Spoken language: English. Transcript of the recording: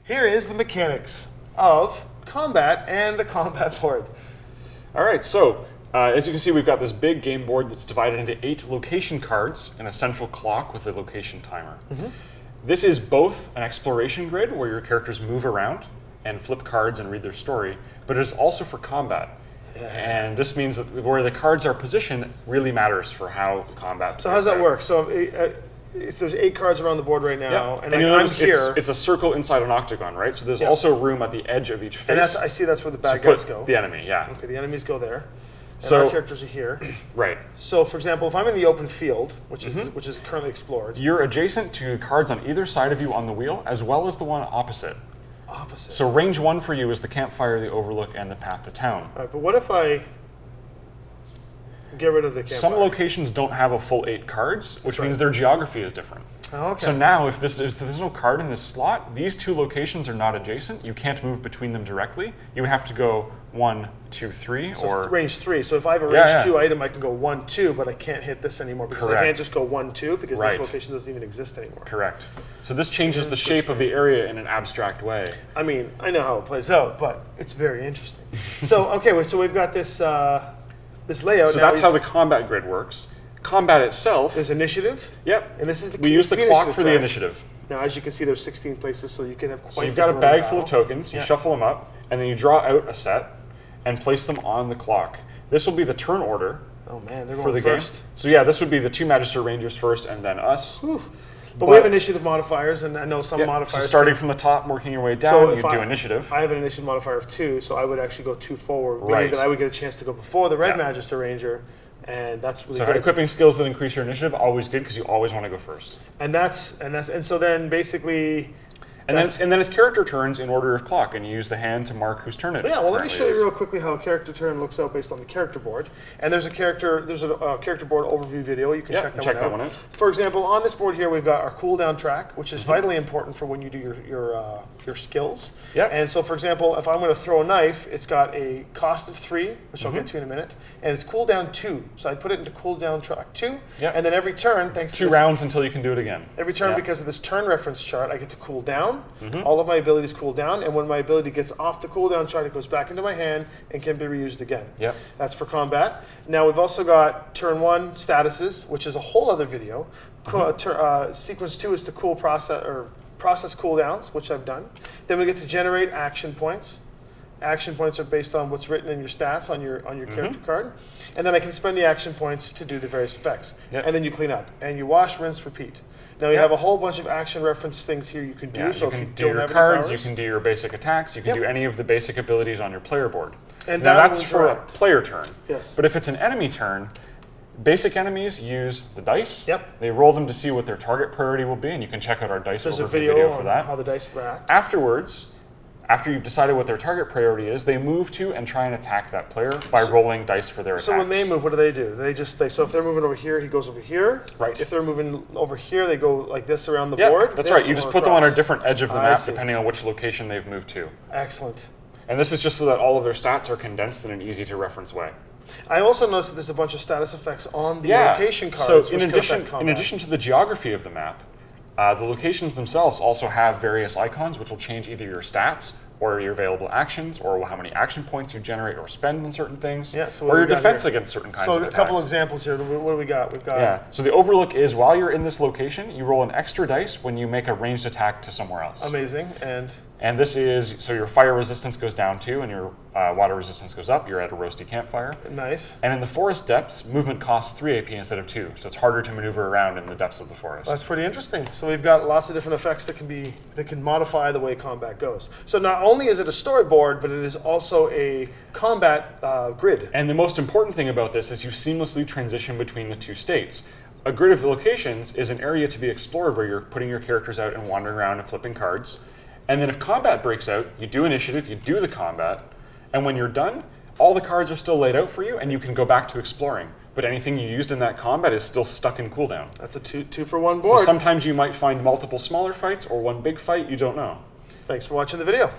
here is the mechanics of combat and the combat board. All right, so as you can see, we've got this big game board that's divided into 8 location cards and a central clock with a location timer. This is both an exploration grid where your characters move around and flip cards and read their story, but it is also for combat. And this means that where the cards are positioned really matters for how combat. So how does that work? So there's 8 cards around the board right now, and you'll I'm notice here. it's a circle inside an octagon, right? So there's also room at the edge of each face. And I see that's where the bad guys go. The enemy, yeah. Okay, the enemies go there. And So our characters are here. Right. So, for example, if I'm in the open field, which is currently explored, You're adjacent to cards on either side of you on the wheel, as well as the one opposite. opposite. So range 1 for you is the campfire, the overlook, and the path to town. All right, but what if I get rid of the campfire? Some locations don't have a full 8 cards, which means their geography is different. Oh, okay. So now, if there's no card in this slot, these 2 locations are not adjacent. You can't move between them directly. You would have to go 1, 2, 3, So or range 3. So if I have a range 2 item, I can go 1, 2, but I can't hit this anymore because I can't just go 1, 2 because this location doesn't even exist anymore. Correct. So this changes the shape of the area in an abstract way. I mean, I know how it plays out, but it's very interesting. So okay, so we've got this this layout. So now that's how the combat grid works. Combat itself. There's initiative. Yep. And this is we use the clock for the initiative. Now, as you can see, there's 16 places, so you can have quite. So you've got a bag full of tokens. You shuffle them up, and then you draw out a set and place them on the clock. This will be the turn order. Oh man, they're going for the first. game. So yeah, this would be the 2 Magister Rangers first, and then us. But we have initiative modifiers, and I know some modifiers. So starting from the top, working your way down, you do initiative. I have an initiative modifier of 2, so I would actually go 2 forward, meaning that I would get a chance to go before the Red Magister Ranger, and that's really good. So equipping skills that increase your initiative, always good because you always want to go first. And so then basically. And then it's character turns in order of clock, and you use the hand to mark whose turn it is. Yeah, well, let me show you real quickly how a character turn looks out based on the character board. And there's a character board overview video. You can check that one out. For example, on this board here, we've got our cooldown track, which is vitally important for when you do your skills. Yep. And so, for example, if I'm going to throw a knife, it's got a cost of 3, which I'll get to in a minute, and it's cooldown 2. So I put it into cooldown track 2, and then every turn, thanks to 2 rounds until you can do it again. Every turn, because of this turn reference chart, I get to cool down. All of my abilities cool down, and when my ability gets off the cooldown chart, it goes back into my hand and can be reused again. Yep. That's for combat. Now we've also got turn 1 statuses, which is a whole other video. Sequence 2 is to process cooldowns, which I've done. Then we get to generate action points. Action points are based on what's written in your stats on your character card. And then I can spend the action points to do the various effects. Yep. And then you clean up. And you wash, rinse, repeat. Now you have a whole bunch of action reference things here you can do. So you can do your cards, you can do your basic attacks, you can do any of the basic abilities on your player board. And now that's for a player turn. Yes. But if it's an enemy turn, basic enemies use the dice. Yep. They roll them to see what their target priority will be, and you can check out our dice overview video for that. There's a video on how the dice react. Afterwards, after you've decided what their target priority is, they move to and try and attack that player by rolling dice for their attacks. So when they move, what do? So if they're moving over here, he goes over here. Right. If they're moving over here, they go like this around the board. That's right. You just put them on a different edge of the map depending on which location they've moved to. Excellent. And this is just so that all of their stats are condensed in an easy to reference way. I also noticed that there's a bunch of status effects on the location cards. So in addition to the geography of the map, the locations themselves also have various icons which will change either your stats or your available actions, or how many action points you generate or spend on certain things, or your defense against certain kinds of attacks. So a couple examples here. What do we got? We've got. So the overlook is while you're in this location, you roll an extra dice when you make a ranged attack to somewhere else. Amazing. And this is, so your fire resistance goes down 2 and your water resistance goes up. You're at a roasty campfire. Nice. And in the forest depths, movement costs 3 AP instead of 2. So it's harder to maneuver around in the depths of the forest. That's pretty interesting. So we've got lots of different effects that can modify the way combat goes. So not only is it a storyboard, but it is also a combat grid. And the most important thing about this is you seamlessly transition between the 2 states. A grid of locations is an area to be explored where you're putting your characters out and wandering around and flipping cards. And then if combat breaks out, you do initiative, you do the combat, and when you're done, all the cards are still laid out for you, and you can go back to exploring. But anything you used in that combat is still stuck in cooldown. That's a two for one board. So sometimes you might find multiple smaller fights or one big fight, you don't know. Thanks for watching the video.